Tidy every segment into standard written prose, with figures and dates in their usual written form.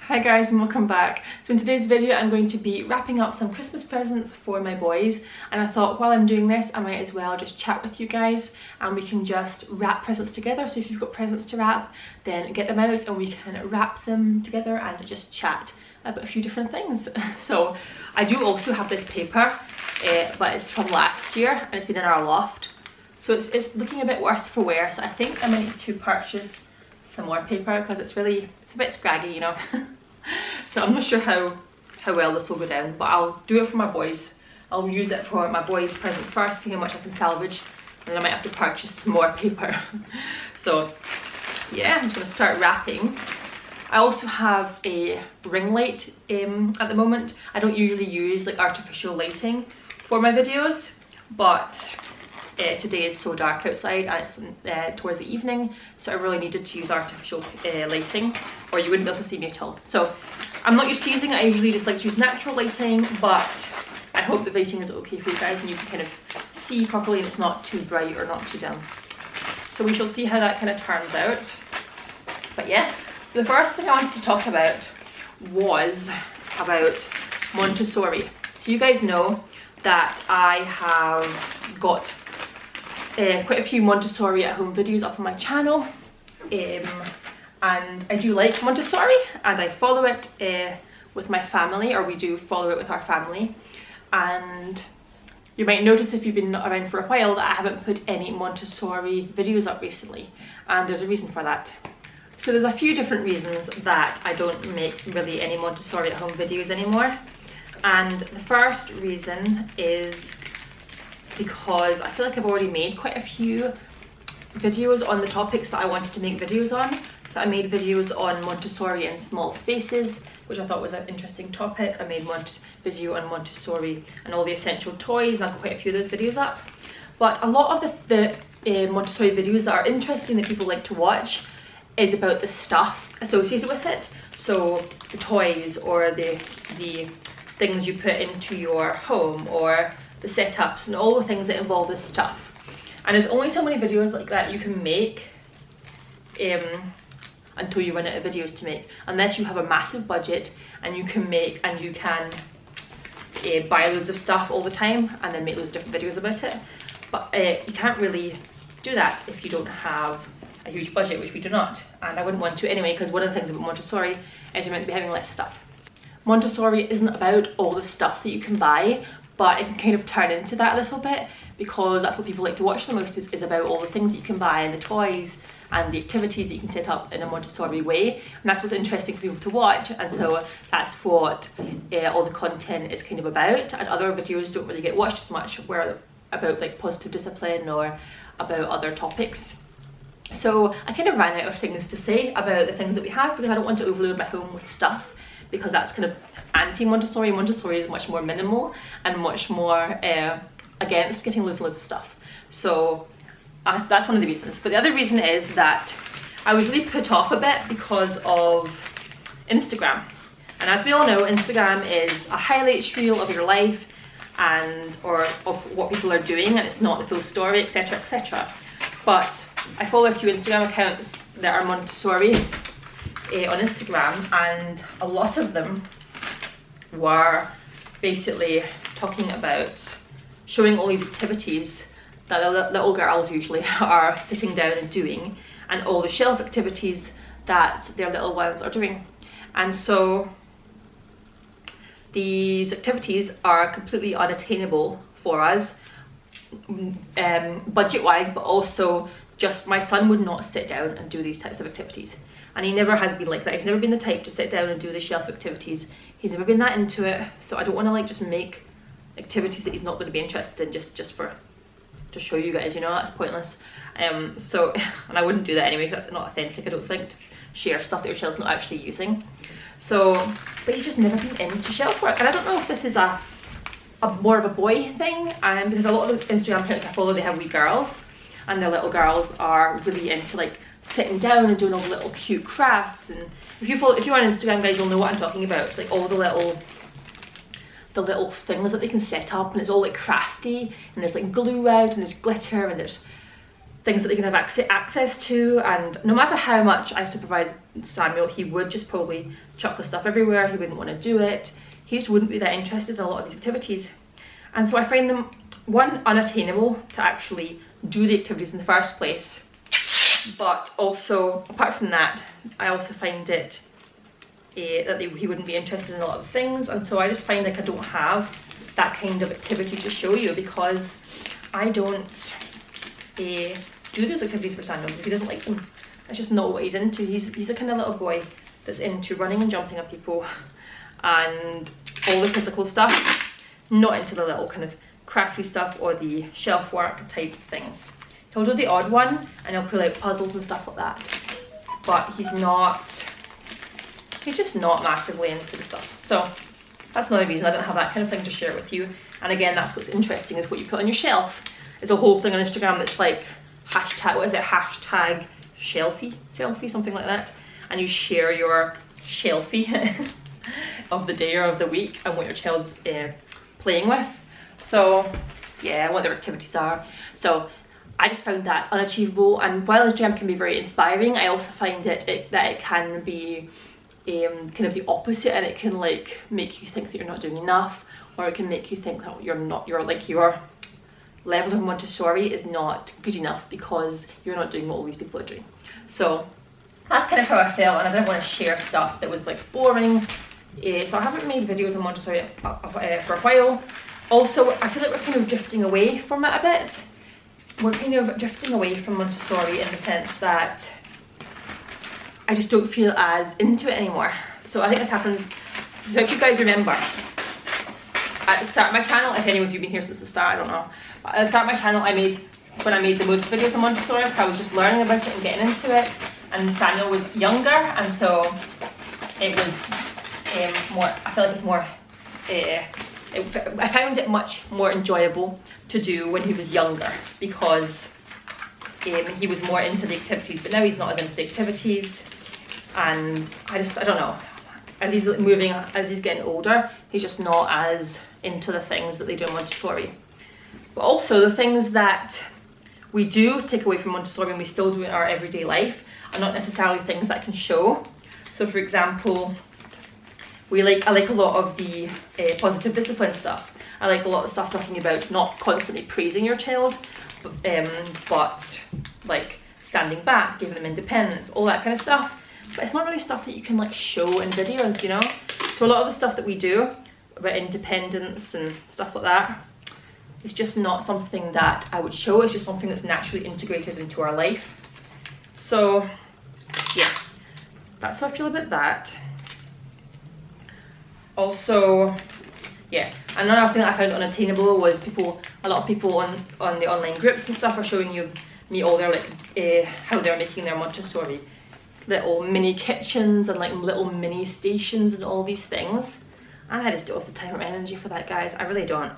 Hi guys and welcome back. So in today's video I'm going to be wrapping up some Christmas presents for my boys, and I thought while I'm doing this I might as well just chat with you guys and we can just wrap presents together. So if you've got presents to wrap, then get them out and we can wrap them together and just chat about a few different things. So I do also have this paper, but it's from last year and it's been in our loft. So it's looking a bit worse for wear, so I think I might need to purchase some more paper because it's a bit scraggy, you know. So I'm not sure how well this will go down, but I'll do it for my boys. I'll use it for my boys' presents first, see how much I can salvage, and then I might have to purchase some more paper. So yeah, I'm just going to start wrapping. I also have a ring light at the moment. I don't usually use like artificial lighting for my videos, but today is so dark outside and it's towards the evening, so I really needed to use artificial lighting or you wouldn't be able to see me at all. So I'm not used to using it. I usually just like to use natural lighting, but I hope the lighting is okay for you guys and you can kind of see properly and it's not too bright or not too dim. So we shall see how that kind of turns out. But yeah, so the first thing I wanted to talk about was about Montessori. So you guys know that I have got quite a few Montessori at home videos up on my channel, and I do like Montessori and I follow it with my family, or we do follow it with our family. And you might notice if you've been around for a while that I haven't put any Montessori videos up recently, and there's a reason for that. So there's a few different reasons that I don't make really any Montessori at home videos anymore, and the first reason is because I feel like I've already made quite a few videos on the topics that I wanted to make videos on. So I made videos on Montessori in small spaces, which I thought was an interesting topic. I made one video on Montessori and all the essential toys, and I've got quite a few of those videos up. But a lot of the Montessori videos that are interesting that people like to watch is about the stuff associated with it. So the toys or the things you put into your home, or the setups and all the things that involve this stuff. And there's only so many videos like that you can make until you run out of videos to make, unless you have a massive budget and you can make and you can buy loads of stuff all the time and then make loads of different videos about it. But you can't really do that if you don't have a huge budget, which we do not, and I wouldn't want to anyway, because one of the things about Montessori is you're meant to be having less stuff. Montessori isn't about all the stuff that you can buy, but it can kind of turn into that a little bit, because that's what people like to watch the most, is about all the things that you can buy and the toys and the activities that you can set up in a Montessori way, and that's what's interesting for people to watch. And so that's what all the content is kind of about, and other videos don't really get watched as much, where about like positive discipline or about other topics. So I kind of ran out of things to say about the things that we have, because I don't want to overload my home with stuff, because that's kind of anti-Montessori. Montessori is much more minimal and much more against getting loads and loads of stuff. So that's one of the reasons. But the other reason is that I was really put off a bit because of Instagram. And as we all know, Instagram is a highlight reel of your life or of what people are doing, and it's not the full story, etc, etc. But I follow a few Instagram accounts that are Montessori on Instagram, and a lot of them were basically talking about showing all these activities that the little girls usually are sitting down and doing, and all the shelf activities that their little ones are doing. And so these activities are completely unattainable for us, budget wise, but also just my son would not sit down and do these types of activities. And he never has been like that. He's never been the type to sit down and do the shelf activities. He's never been that into it. So I don't want to like just make activities that he's not going to be interested in just to show you guys, you know, that's pointless. So, and I wouldn't do that anyway, because that's not authentic, I don't think, to share stuff that your child's not actually using. So, but he's just never been into shelf work. And I don't know if this is a more of a boy thing, because a lot of the Instagram accounts I follow, they have wee girls, and their little girls are really into like sitting down and doing all the little cute crafts. And if you're on Instagram, guys, you'll know what I'm talking about, like all the little things that they can set up, and it's all like crafty, and there's like glue out and there's glitter and there's things that they can have access to. And no matter how much I supervise Samuel, he would just probably chuck the stuff everywhere. He wouldn't want to do it. He just wouldn't be that interested in a lot of these activities. And so I find them, one, unattainable to actually do the activities in the first place, but also, apart from that, I also find it that he wouldn't be interested in a lot of things. And so I just find like I don't have that kind of activity to show you, because I don't do those activities for Samuel because he doesn't like them. That's just not what he's into. He's the kind of little boy that's into running and jumping at people and all the physical stuff, not into the little kind of crafty stuff or the shelf work type things. He'll do the odd one and he'll pull out puzzles and stuff like that, but he's just not massively into the stuff. So that's another reason I don't have that kind of thing to share with you. And again, that's what's interesting, is what you put on your shelf. There's a whole thing on Instagram that's like hashtag selfie, something like that, and you share your shelfie of the day or of the week and what your child's playing with. So yeah, what their activities are. So I just found that unachievable, and while Instagram can be very inspiring, I also find that it can be kind of the opposite, and it can like make you think that you're not doing enough, or it can make you think that your level of Montessori is not good enough because you're not doing what all these people are doing. So that's kind of how I felt, and I didn't want to share stuff that was like boring. So I haven't made videos on Montessori for a while. Also, I feel like we're kind of drifting away from it a bit. We're kind of drifting away from Montessori in the sense that I just don't feel as into it anymore. So I think this happens, so if you guys remember, at the start of my channel, if any of you have been here since the start, I don't know, but at the start of my channel, when I made the most videos on Montessori, I was just learning about it and getting into it, and Samuel was younger, and so it was more, I feel like it's more, I found it much more enjoyable to do when he was younger, because he was more into the activities, but now he's not as into the activities, and I don't know, as he's getting older, he's just not as into the things that they do in Montessori. But also the things that we do take away from Montessori and we still do in our everyday life are not necessarily things that can show. So for example, I like a lot of the positive discipline stuff. I like a lot of stuff talking about not constantly praising your child, but like standing back, giving them independence, all that kind of stuff. But it's not really stuff that you can like show in videos, you know? So a lot of the stuff that we do about independence and stuff like that, it's just not something that I would show. It's just something that's naturally integrated into our life. So yeah, that's how I feel about that. Also, yeah, another thing that I found unattainable was a lot of people on the online groups and stuff are showing me all their like how they're making their Montessori little mini kitchens and like little mini stations and all these things, and I just don't have the time or energy for that, guys. I really don't.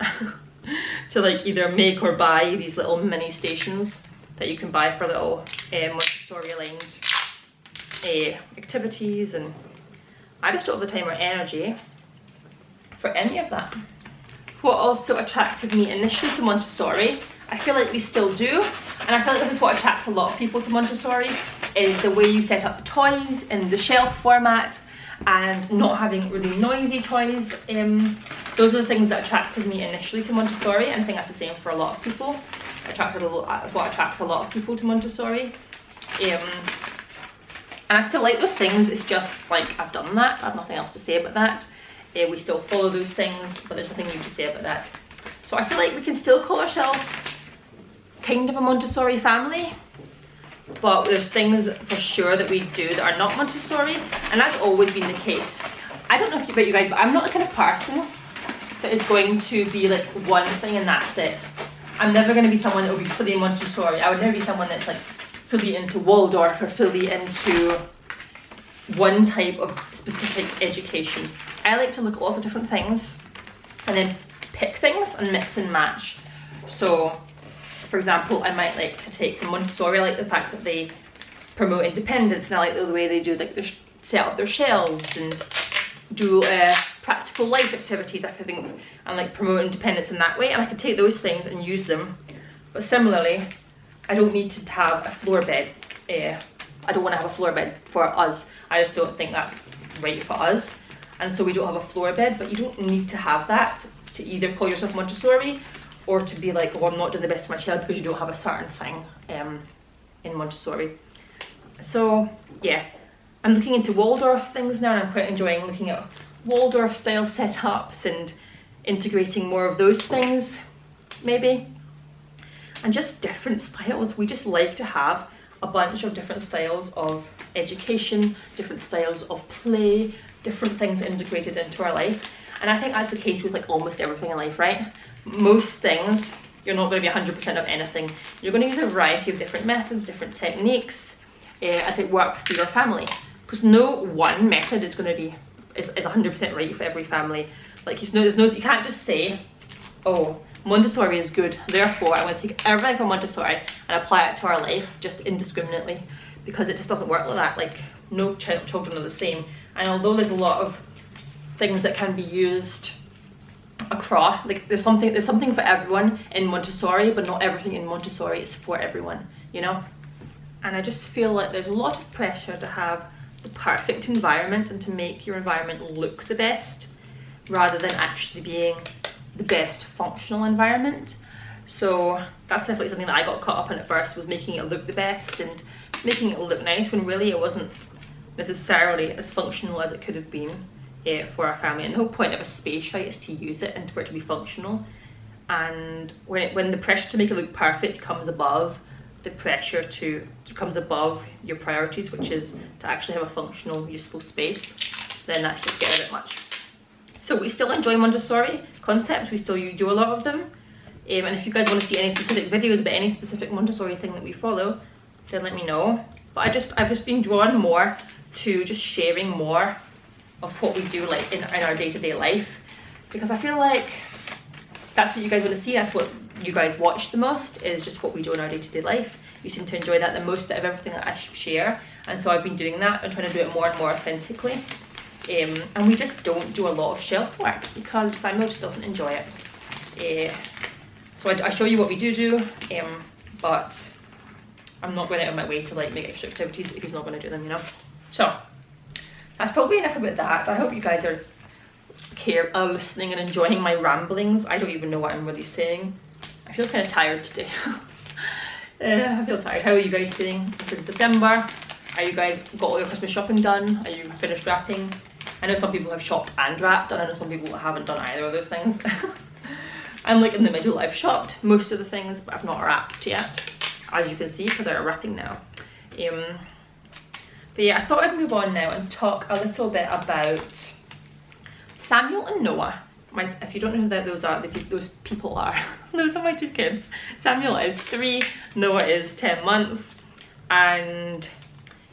To like either make or buy these little mini stations that you can buy for little Montessori aligned activities, and I just don't have the time or energy for any of that. What also attracted me initially to Montessori, I feel like we still do, and I feel like this is what attracts a lot of people to Montessori, is the way you set up the toys in the shelf format and not having really noisy toys. Those are the things that attracted me initially to Montessori, and I think that's the same for a lot of people. What attracts a lot of people to Montessori. And I still like those things, it's just like I've done that, I have nothing else to say about that. We still follow those things, but there's nothing new to say about that. So I feel like we can still call ourselves kind of a Montessori family, but there's things for sure that we do that are not Montessori, and that's always been the case. I don't know about you guys, but I'm not the kind of person that is going to be like one thing and that's it. I'm never going to be someone that will be fully Montessori. I would never be someone that's like fully into Waldorf or fully into one type of specific education. I like to look at lots of different things and then pick things and mix and match. So for example, I might like to take from Montessori, I like the fact that they promote independence, and I like the way they do like they set up their shelves and do practical life activities, I think, and like promote independence in that way, and I could take those things and use them. But similarly, I don't need to have a floor bed. I don't want to have a floor bed for us. I just don't think that's right for us. And so we don't have a floor bed, but you don't need to have that to either call yourself Montessori or to be like, oh, I'm not doing the best for my child because you don't have a certain thing in Montessori. So yeah, I'm looking into Waldorf things now, and I'm quite enjoying looking at Waldorf style setups and integrating more of those things maybe. And just different styles. We just like to have a bunch of different styles of education, different styles of play, different things integrated into our life. And I think that's the case with like almost everything in life, right? Most things, you're not going to be 100% of anything. You're going to use a variety of different methods, different techniques as it works for your family. Because no one method is going to be is 100% right for every family. Like you can't just say, oh, Montessori is good, therefore I'm going to take everything from Montessori and apply it to our life just indiscriminately, because it just doesn't work like that. Like no children are the same, and although there's a lot of things that can be used across, like there's something for everyone in Montessori, but not everything in Montessori is for everyone, you know. And I just feel like there's a lot of pressure to have the perfect environment and to make your environment look the best rather than actually being the best functional environment. So that's definitely something that I got caught up in at first, was making it look the best and making it look nice when really it wasn't necessarily as functional as it could have been for our family. And the whole point of a space, right, is to use it and for it to be functional. And when the pressure to make it look perfect comes above the pressure comes above your priorities, which is to actually have a functional, useful space, then that's just getting a bit much. So we still enjoy Montessori concepts, we still do a lot of them. And if you guys want to see any specific videos about any specific Montessori thing that we follow, then let me know. But I've just been drawn more to just sharing more of what we do like in our day-to-day life, because I feel like that's what you guys want to see. That's what you guys watch the most, is just what we do in our day-to-day life. You seem to enjoy that the most out of everything that I share, and so I've been doing that and trying to do it more and more authentically. And we just don't do a lot of shelf work because Samuel just doesn't enjoy it. So I show you what we do, but I'm not going out of my way to like make extra activities if he's not going to do them, you know. So that's probably enough about that. I hope you guys are listening and enjoying my ramblings. I don't even know what I'm really saying. I feel kind of tired today. I feel tired. How are you guys feeling? It's December. Are you guys got all your Christmas shopping done? Are you finished wrapping? I know some people have shopped and wrapped, and I know some people haven't done either of those things. I'm like in the middle. I've shopped most of the things, but I've not wrapped yet, as you can see, because I'm wrapping now. But yeah, I thought I'd move on now and talk a little bit about Samuel and Noah. If you don't know who those people are, those are my two kids. Samuel is 3, Noah is 10 months, and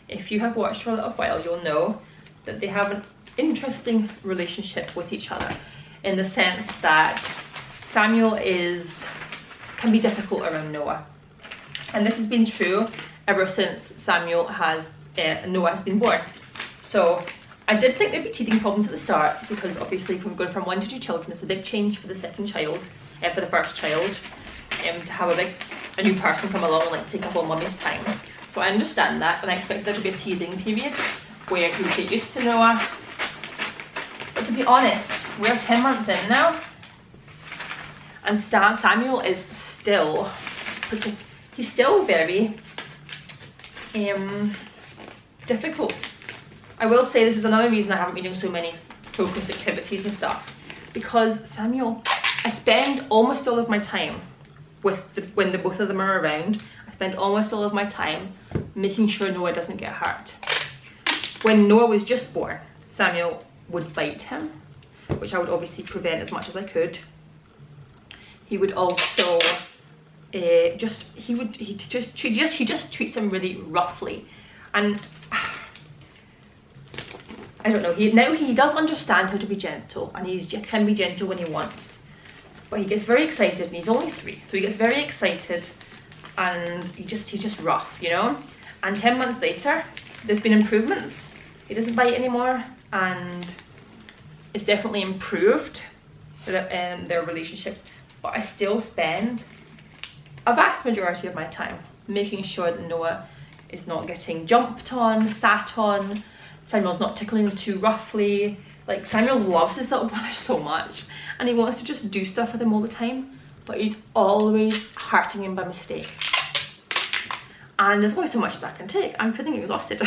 if you have watched for a little while, you'll know that they have an interesting relationship with each other, in the sense that Samuel can be difficult around Noah, and this has been true ever since Noah has been born. So I did think there'd be teething problems at the start, because obviously from going from 1 to 2 children, it's a big change for the second child, for the first child, to have a new person come along and like take up all mummy's time. So I understand that, and I expect there to be a teething period where he would get used to Noah. But to be honest, we're 10 months in now, and Samuel is still very difficult. I will say this is another reason I haven't been doing so many focused activities and stuff, because Samuel, I spend almost all of my time when the both of them are around, I spend almost all of my time making sure Noah doesn't get hurt. When Noah was just born, Samuel would bite him, which I would obviously prevent as much as I could. He would also he just treats him really roughly, and I don't know. He does understand how to be gentle, and he can be gentle when he wants, but he gets very excited, and he's only 3, so he gets very excited, and he's just rough, you know. And 10 months later, there's been improvements. He doesn't bite anymore, and it's definitely improved their relationship. But I still spend a vast majority of my time making sure that Noah is not getting jumped on, sat on, Samuel's not tickling too roughly. Like, Samuel loves his little brother so much and he wants to just do stuff with him all the time, but he's always hurting him by mistake. And there's only so much that I can take. I'm feeling exhausted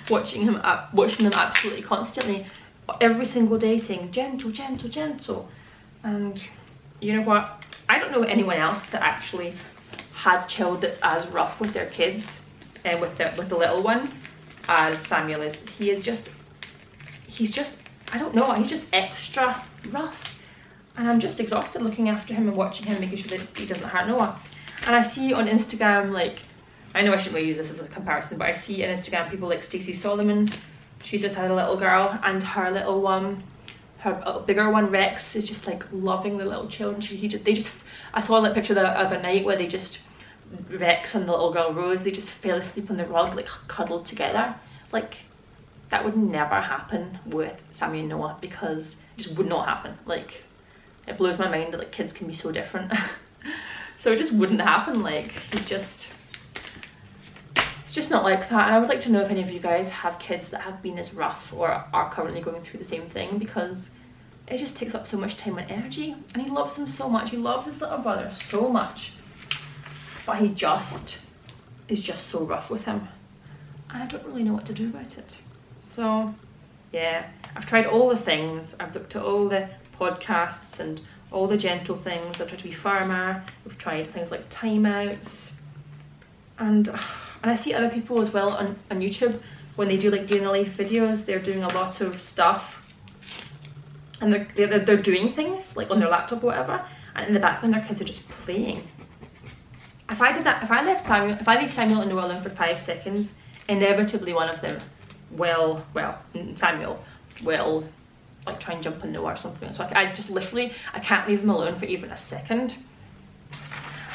watching them absolutely constantly, every single day saying gentle, gentle, gentle. And you know what? I don't know anyone else that actually has a child that's as rough with their kids and with the little one as Samuel is. He's just, I don't know, he's just extra rough. And I'm just exhausted looking after him and watching him, making sure that he doesn't hurt Noah. And I see on Instagram, like, I know I shouldn't really use this as a comparison, but I see on Instagram people like Stacey Solomon. She's just had a little girl, and her little one, her bigger one, Rex, is just like loving the little children. I saw that picture the other night where Rex and the little girl Rose, they just fell asleep on the rug, like cuddled together. Like, that would never happen with Sammy and Noah, because it just would not happen. Like, it blows my mind that like kids can be so different. So it just wouldn't happen. Like, it's just not like that. And I would like to know if any of you guys have kids that have been as rough or are currently going through the same thing, because it just takes up so much time and energy. And he loves him so much. He loves his little brother so much, but he is just so rough with him, and I don't really know what to do about it. So yeah, I've tried all the things. I've looked at all the podcasts and all the gentle things. I've tried to be firmer. We've tried things like timeouts, and I see other people as well on YouTube when they do like day in the life videos. They're doing a lot of stuff, and they're doing things like on their laptop or whatever, and in the background their kids are just playing. If I did that, if I leave Samuel and Noah alone for 5 seconds, inevitably one of them Samuel will like try and jump on Noah or something. So I just literally, I can't leave them alone for even a second,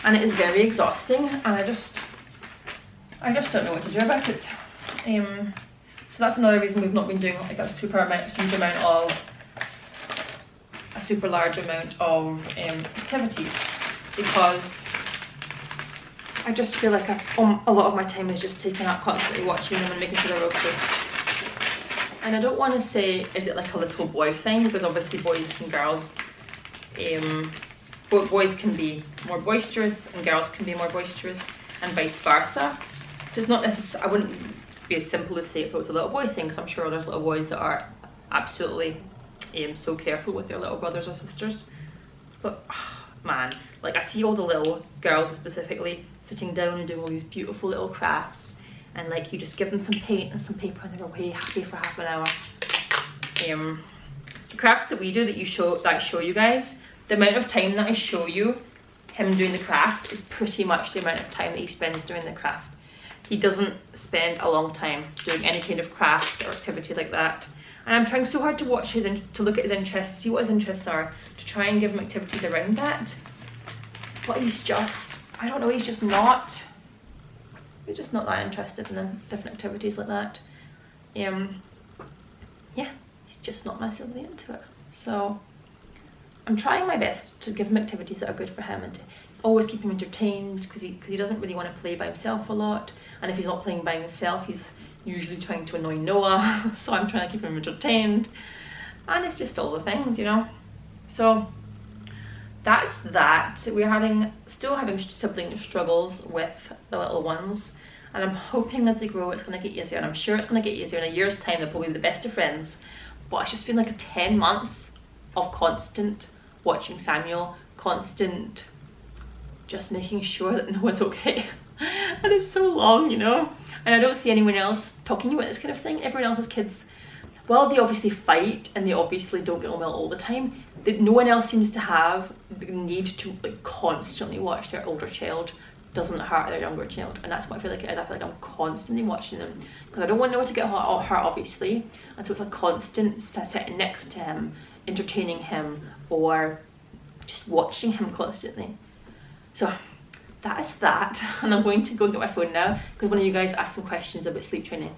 and it is very exhausting, and I just don't know what to do about it. So that's another reason we've not been doing like a super large amount of activities, because I just feel like a lot of my time is just taken up constantly watching them and making sure they're okay. And I don't want to say, is it like a little boy thing, because obviously boys and girls, boys can be more boisterous and girls can be more boisterous, and vice versa. So it's not necessarily, I wouldn't be as simple as say it's a little boy thing, because I'm sure there's little boys that are absolutely so careful with their little brothers or sisters. But man, like I see all the little girls specifically sitting down and doing all these beautiful little crafts, and like you just give them some paint and some paper and they're away happy for half an hour. The crafts that we do that I show you guys, the amount of time that I show you him doing the craft is pretty much the amount of time that he spends doing the craft. He doesn't spend a long time doing any kind of craft or activity like that. And I'm trying so hard to watch to look at his interests, see what his interests are, to try and give him activities around that. But he's just, I don't know, he's just not that interested in different activities like that. Yeah, he's just not massively into it. So I'm trying my best to give him activities that are good for him and to always keep him entertained, because he doesn't really want to play by himself a lot. And if he's not playing by himself, he's usually trying to annoy Noah. So I'm trying to keep him entertained, and it's just all the things, you know. So that's that. We're still having sibling struggles with the little ones, and I'm hoping as they grow it's going to get easier, and I'm sure it's going to get easier. In a year's time they'll probably be the best of friends. But it's just been like 10 months of constant watching Samuel, constant just making sure that Noah's okay. And it's so long, you know, and I don't see anyone else talking about this kind of thing. Everyone else's kids, well, they obviously fight and they obviously don't get on well all the time, that no one else seems to have the need to like constantly watch their older child doesn't hurt their younger child. And that's what I feel like it is. I feel like I'm constantly watching them, because I don't want Noah to get hurt obviously, and so it's a constant sitting next to him, entertaining him, or just watching him constantly. So that is that, and I'm going to go and get my phone now, because one of you guys asked some questions about sleep training.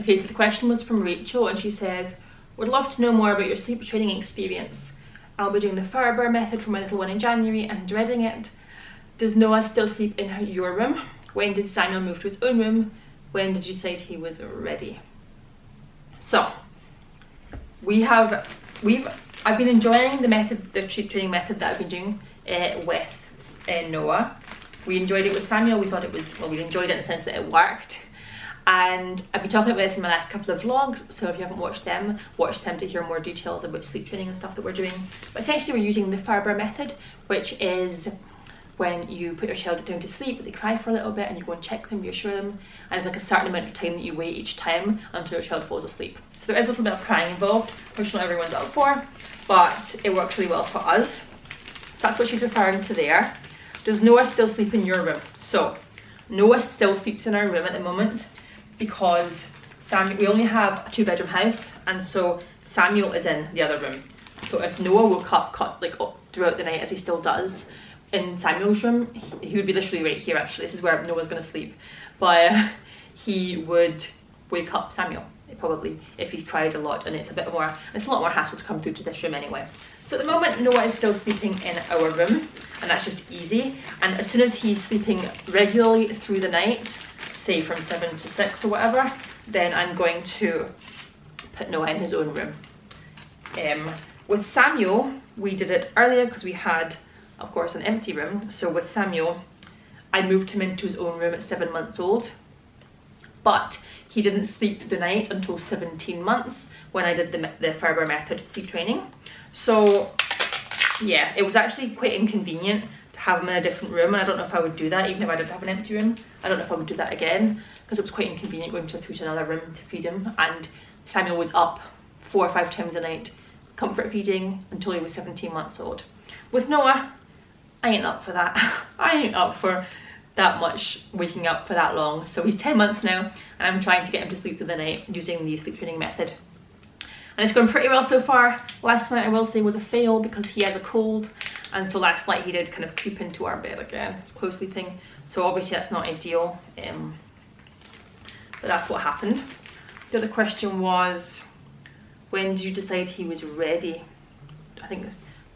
Okay, so the question was from Rachel, and she says, would love to know more about your sleep training experience. I'll be doing the Farber method for my little one in January and dreading it. Does Noah still sleep in your room? When did Samuel move to his own room? When did you say he was ready? So I've been enjoying the sleep training method that I've been doing with Noah. We enjoyed it with Samuel. We thought it was, well, we enjoyed it in the sense that it worked. And I've been talking about this in my last couple of vlogs, so if you haven't watched them, watch them to hear more details about sleep training and stuff that we're doing. But essentially we're using the Farber method, which is when you put your child down to sleep, they cry for a little bit and you go and check them, reassure them, and it's like a certain amount of time that you wait each time until your child falls asleep. So there is a little bit of crying involved, which not everyone's up for, but it works really well for us. So that's what she's referring to there. Does Noah still sleep in your room? So Noah still sleeps in our room at the moment, because we only have a 2-bedroom house, and so Samuel is in the other room. So if Noah woke up throughout the night, as he still does in Samuel's room, he would be literally right here actually. This is where Noah's going to sleep. But he would wake up Samuel, probably, if he cried a lot, and it's a lot more hassle to come through to this room anyway. So at the moment Noah is still sleeping in our room, and that's just easy. And as soon as he's sleeping regularly through the night, say from 7 to 6 or whatever, then I'm going to put Noah in his own room. With Samuel, we did it earlier because we had, of course, an empty room. So with Samuel, I moved him into his own room at 7 months old, but he didn't sleep through the night until 17 months when I did the Farber method sleep training. So yeah, it was actually quite inconvenient to have him in a different room, and I don't know if I would do that even if I did have an empty room. I don't know if I would do that again, because it was quite inconvenient going through to another room to feed him, and Samuel was up 4 or 5 times a night comfort feeding until he was 17 months old. With Noah, I ain't up for that. I ain't up for that much waking up for that long. So he's 10 months now, and I'm trying to get him to sleep through the night using the sleep training method. And it's going pretty well so far. Last night, I will say, was a fail because he has a cold, and so last night he did kind of creep into our bed again. He's close sleeping, so obviously that's not ideal, but that's what happened. The other question was, when did you decide he was ready? I think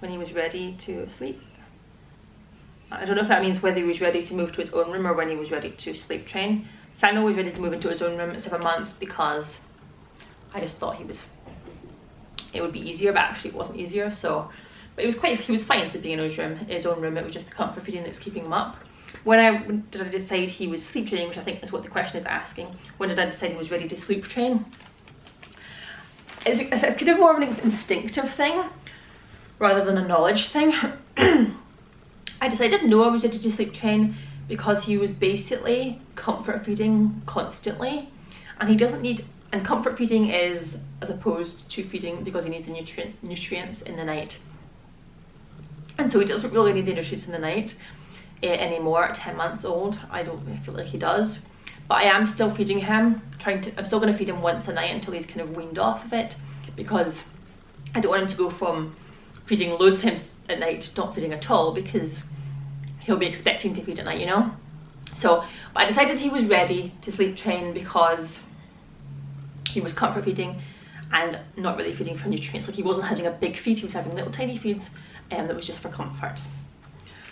when he was ready to sleep. I don't know if that means whether he was ready to move to his own room or when he was ready to sleep train. Samuel was ready to move into his own room at 7 months because I just thought it would be easier, but actually it wasn't easier. So, but he was fine sleeping in his own room. It was just the comfort feeding that was keeping him up. When did I decide he was sleep training, which I think is what the question is asking. When did I decide he was ready to sleep train? It's kind of more of an instinctive thing rather than a knowledge thing. I decided Noah was ready to sleep train because he was basically comfort feeding constantly, and he doesn't need, and comfort feeding is as opposed to feeding because he needs the nutrients in the night, and so he doesn't really need the nutrients in the night anymore at 10 months old. I feel like he does, but I am still feeding him, I'm still going to feed him once a night until he's kind of weaned off of it, because I don't want him to go from feeding loads of times at night to not feeding at all, because he'll be expecting to feed at night, you know. So but I decided he was ready to sleep train because he was comfort feeding and not really feeding for nutrients. Like, he wasn't having a big feed, he was having little tiny feeds that was just for comfort.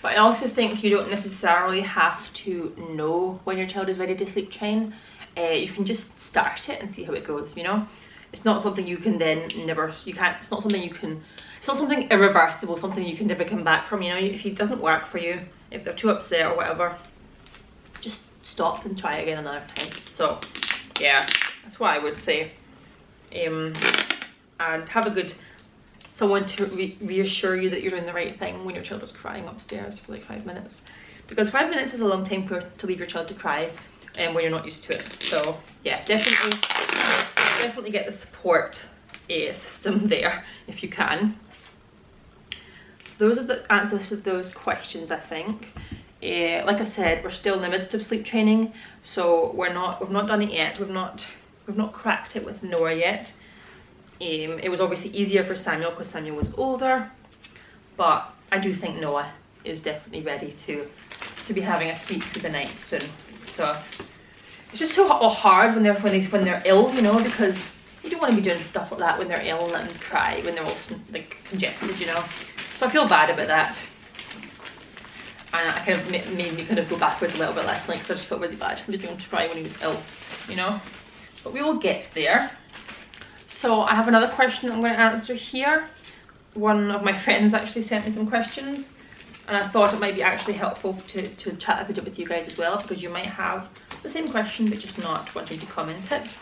But I also think you don't necessarily have to know when your child is ready to sleep train. You can just start it and see how it goes, you know. It's not something you can then it's not something irreversible, something you can never come back from, you know. If it doesn't work for you, if they're too upset or whatever, just stop and try again another time. So yeah, that's what I would say. And have a good someone to reassure you that you're doing the right thing when your child is crying upstairs for like 5 minutes, because 5 minutes is a long time to leave your child to cry when you're not used to it. So yeah, definitely get the support system there if you can. So those are the answers to those questions, I think. Like I said, we're still in the midst of sleep training, so we've not done it yet. We've not cracked it with Noah yet. It was obviously easier for Samuel because Samuel was older, but I do think Noah is definitely ready to be having a sleep through the night soon. So it's just so hard when they're ill, you know, because you don't want to be doing stuff like that when they're ill and letting them cry when they're all like congested, you know. So I feel bad about that. and I kind of made me kind of go backwards a little bit last night because I just felt really bad leaving him to cry when he was ill, you know. But we will get there. So I have another question I'm going to answer here. One of my friends actually sent me some questions, and I thought it might be actually helpful to chat a bit with you guys as well, because you might have the same question but just not wanting to comment it.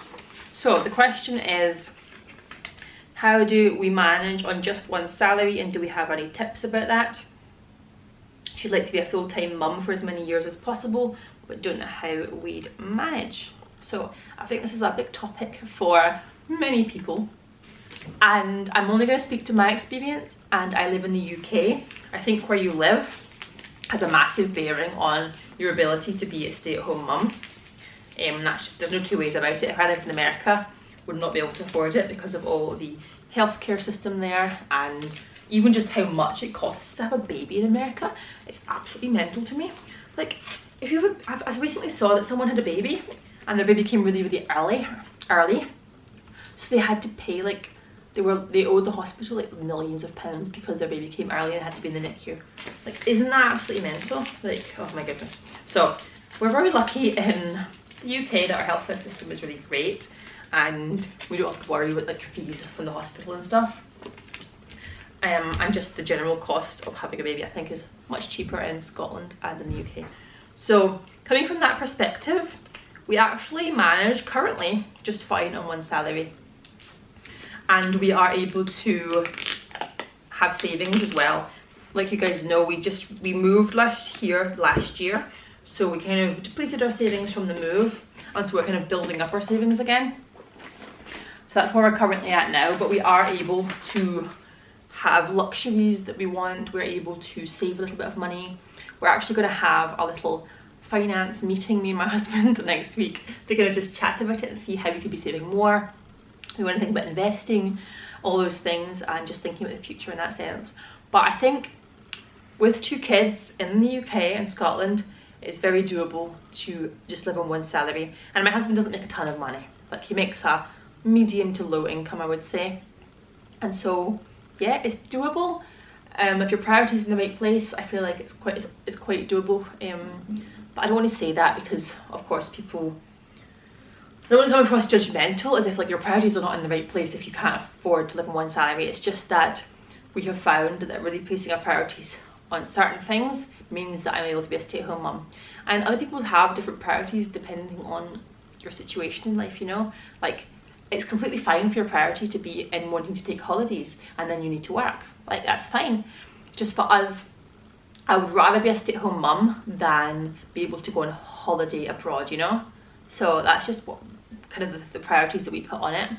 So the question is, how do we manage on just one salary, and do we have any tips about that? She'd like to be a full-time mum for as many years as possible, but don't know how we'd manage. So I think this is a big topic for many people, and I'm only going to speak to my experience, and I live in the UK. I think where you live has a massive bearing on your ability to be a stay-at-home mum. That's just, there's no two ways about it. If I lived in America, would not be able to afford it because of all the healthcare system there, and even just how much it costs to have a baby in America. It's absolutely mental to me. Like, if you have, I recently saw that someone had a baby and their baby came really, really early, so they had to pay, like, they owed the hospital like millions of pounds because their baby came early and had to be in the NICU. Like, isn't that absolutely mental? Like, oh my goodness. So we're very lucky in the UK that our healthcare system is really great, and we don't have to worry about like fees from the hospital and stuff. And just the general cost of having a baby I think is much cheaper in Scotland and in the UK. So coming from that perspective, we actually manage currently just fine on one salary, and we are able to have savings as well. Like you guys know, we moved last year, so we kind of depleted our savings from the move, and so we're kind of building up our savings again. So that's where we're currently at now, but we are able to have luxuries that we want. We're able to save a little bit of money. We're actually going to have a little finance meeting, me and my husband, next week to kind of just chat about it and see how we could be saving more. We want to think about investing, all those things, and just thinking about the future in that sense. But I think with 2 kids in the UK and Scotland, it's very doable to just live on one salary. And my husband doesn't make a ton of money. Like, he makes a medium to low income, I would say. And so yeah, it's doable. If your priorities in the right place, I feel like it's quite doable. But I don't want to say that because of course people, I don't want to come across judgmental as if like your priorities are not in the right place if you can't afford to live on one salary. It's just that we have found that really placing our priorities on certain things means that I'm able to be a stay-at-home mum, and other people have different priorities depending on your situation in life, you know. Like, it's completely fine for your priority to be in wanting to take holidays and then you need to work. Like, that's fine. Just for us, I would rather be a stay-at-home mum than be able to go on holiday abroad, you know. So that's just what kind of the priorities that we put on it,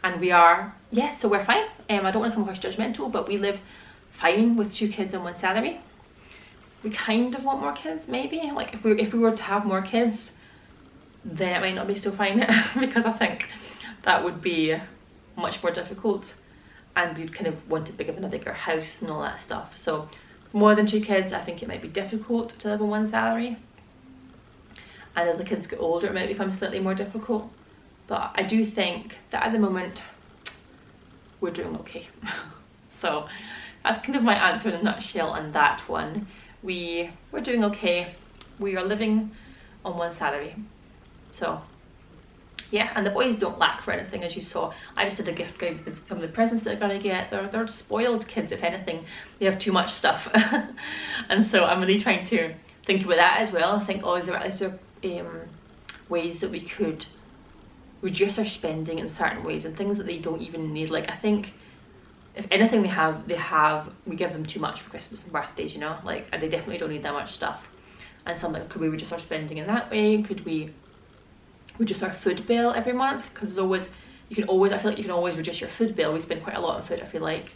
and we are, yeah, so we're fine. I don't want to come across judgmental, but we live fine with 2 kids and one salary. We kind of want more kids, maybe. Like, if we were to have more kids, then it might not be so fine because I think that would be much more difficult, and we'd kind of want to live in a bigger house and all that stuff. So more than 2 kids, I think it might be difficult to live on one salary, and as the kids get older it might become slightly more difficult. But I do think that at the moment we're doing okay. So that's kind of my answer in a nutshell on that one. We're doing okay. We are living on one salary. So yeah, and the boys don't lack for anything, as you saw. I just did a gift guide with some of the presents they're gonna get. They're spoiled kids, if anything. They have too much stuff. And so I'm really trying to think about that as well. I think always about ways that we could reduce our spending in certain ways and things that they don't even need. Like, I think if anything we give them too much for Christmas and birthdays, you know. Like, they definitely don't need that much stuff. And something, could we reduce our spending in that way? Could we reduce our food bill every month? Because I feel like you can always reduce your food bill. We spend quite a lot on food, I feel like.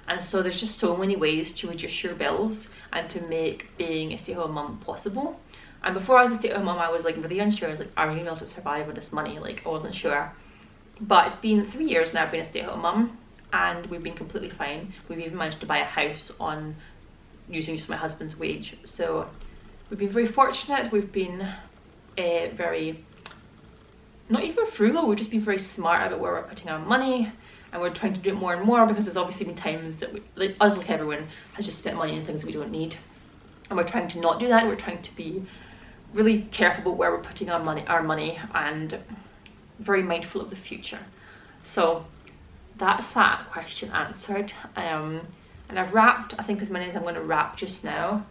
And so there's just so many ways to reduce your bills and to make being a stay-at-home mum possible. And before I was a stay-at-home mum, I was like really unsure. I was like, are we gonna be able to survive with this money? Like, I wasn't sure. But it's been 3 years now I've been a stay-at-home mum, and we've been completely fine. We've even managed to buy a house on using just my husband's wage. So we've been very fortunate. We've been very, not even frugal, we've just been very smart about where we're putting our money, and we're trying to do it more and more, because there's obviously been times that we, like everyone, has just spent money on things we don't need. and we're trying to not do that. We're trying to be really careful about where we're putting our money and very mindful of the future. So that's that question answered. And I've wrapped, I think, as many as I'm going to wrap just now.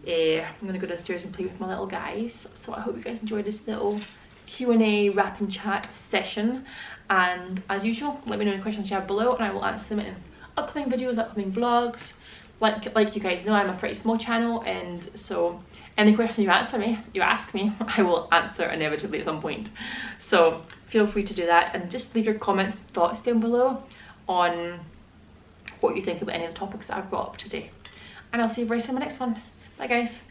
I'm going to go downstairs and play with my little guys. So I hope you guys enjoyed this little Q&A wrap and chat session. And as usual, let me know any questions you have below and I will answer them in upcoming videos, upcoming vlogs. Like you guys know, I'm a pretty small channel, and so any question you ask me, I will answer inevitably at some point. So feel free to do that, and just leave your comments, thoughts down below on what you think about any of the topics that I've brought up today. And I'll see you very soon in my next one. Bye guys.